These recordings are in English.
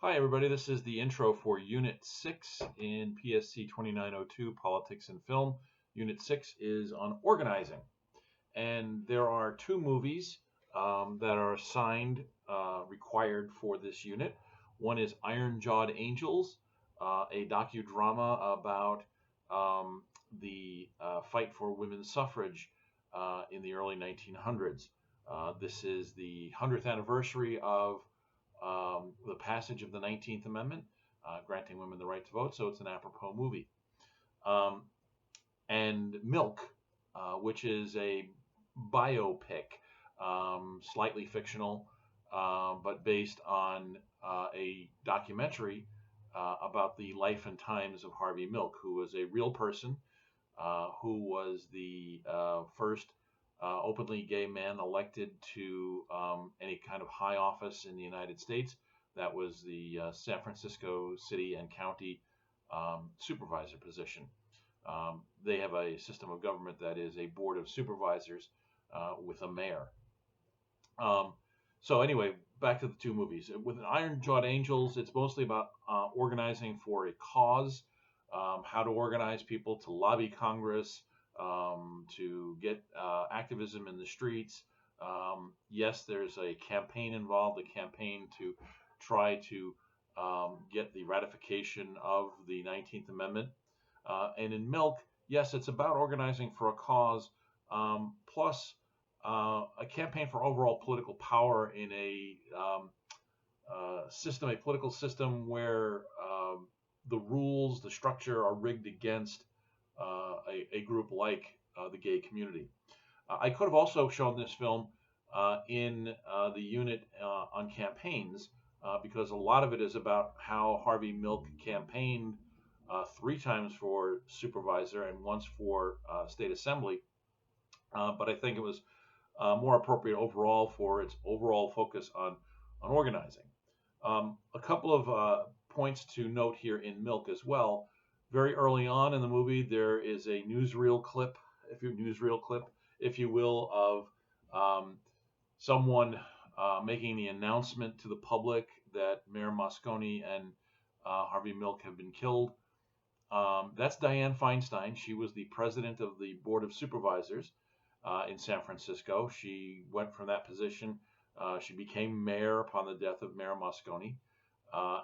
Hi, everybody. This is the intro for Unit 6 in PSC 2902, Politics and Film. Unit 6 is on organizing. And there are two movies that are assigned, required for this unit. One is Iron Jawed Angels, a docudrama about the fight for women's suffrage in the early 1900s. This is the 100th anniversary of the passage of the 19th Amendment, granting women the right to vote, so it's an apropos movie. Um, and Milk, which is a biopic, slightly fictional, but based on a documentary about the life and times of Harvey Milk, who was a real person, who was the first openly gay man elected to any kind of high office in the United States. That was the San Francisco City and County supervisor position. They have a system of government that is a board of supervisors with a mayor. So anyway, back to the two movies. With Iron Jawed Angels, it's mostly about organizing for a cause, how to organize people to lobby Congress, to get activism in the streets. Yes, there's a campaign involved, a campaign to try to get the ratification of the 19th Amendment. And in Milk, yes, it's about organizing for a cause, plus a campaign for overall political power in a system, a political system where the rules, the structure are rigged against a group like the gay community. I could have also shown this film in the unit on campaigns because a lot of it is about how Harvey Milk campaigned three times for supervisor and once for state assembly. But I think it was more appropriate overall for its overall focus on organizing. A couple of points to note here in Milk as well. Very early on in the movie, there is a newsreel clip, if you will, of someone making the announcement to the public that Mayor Moscone and Harvey Milk have been killed. That's Diane Feinstein. She was the president of the Board of Supervisors in San Francisco. She went from that position. She became mayor upon the death of Mayor Moscone.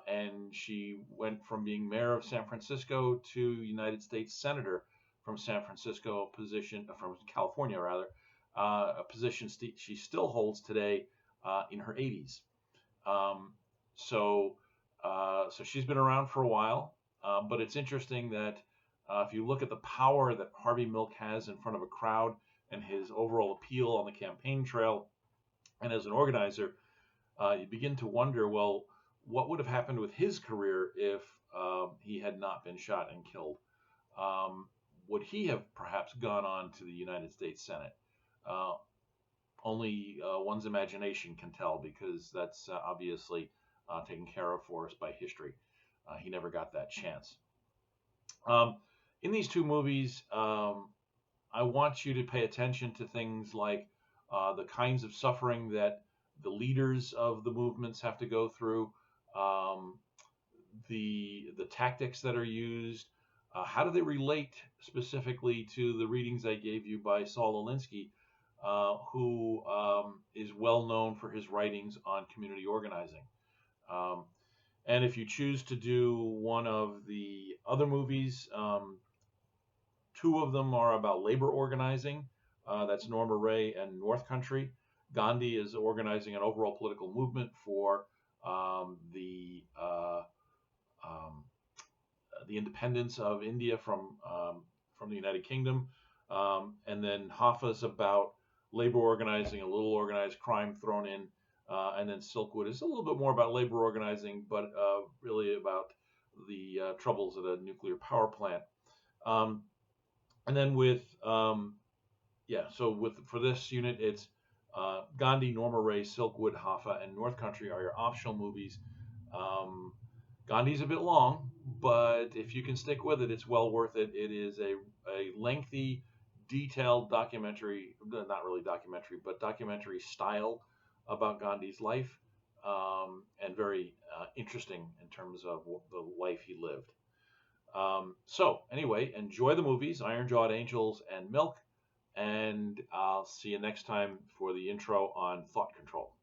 And she went from being mayor of San Francisco to United States senator from from California rather, a position she still holds today in her 80s. So she's been around for a while, but it's interesting that if you look at the power that Harvey Milk has in front of a crowd and his overall appeal on the campaign trail and as an organizer, you begin to wonder, well, what would have happened with his career if he had not been shot and killed? Would he have perhaps gone on to the United States Senate? Only one's imagination can tell, because that's obviously taken care of for us by history. He never got that chance. In these two movies, I want you to pay attention to things like the kinds of suffering that the leaders of the movements have to go through, the tactics that are used. How do they relate specifically to the readings I gave you by Saul Alinsky, who is well known for his writings on community organizing? And if you choose to do one of the other movies, two of them are about labor organizing. That's Norma Ray and North Country. Gandhi is organizing an overall political movement for the independence of India from the United Kingdom. And then Hoffa is about labor organizing, a little organized crime thrown in. And then Silkwood is a little bit more about labor organizing, but really about the troubles at a nuclear power plant. And then for this unit, it's Gandhi, Norma Ray, Silkwood, Hoffa, and North Country are your optional movies. Gandhi's a bit long, but if you can stick with it, it's well worth it. It is a lengthy, detailed documentary, not really documentary, but documentary style about Gandhi's life, and very interesting in terms of the life he lived. So anyway, enjoy the movies, Iron Jawed Angels and Milk, and I'll see you next time for the intro on thought control.